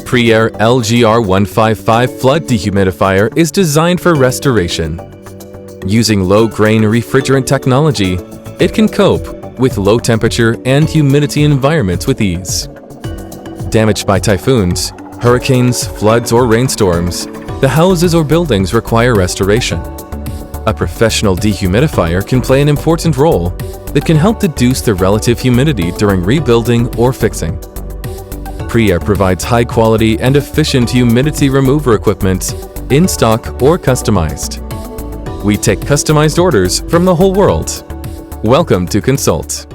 Preair LGR155 flood dehumidifier is designed for restoration. Using low-grain refrigerant technology, it can cope with low-temperature and humidity environments with ease. Damaged by typhoons, hurricanes, floods, or rainstorms, the houses or buildings require restoration. A professional dehumidifier can play an important role that can help reduce the relative humidity during rebuilding or fixing. Preair provides high-quality and efficient humidity remover equipment in stock or customized. We take customized orders from the whole world. Welcome to Consult.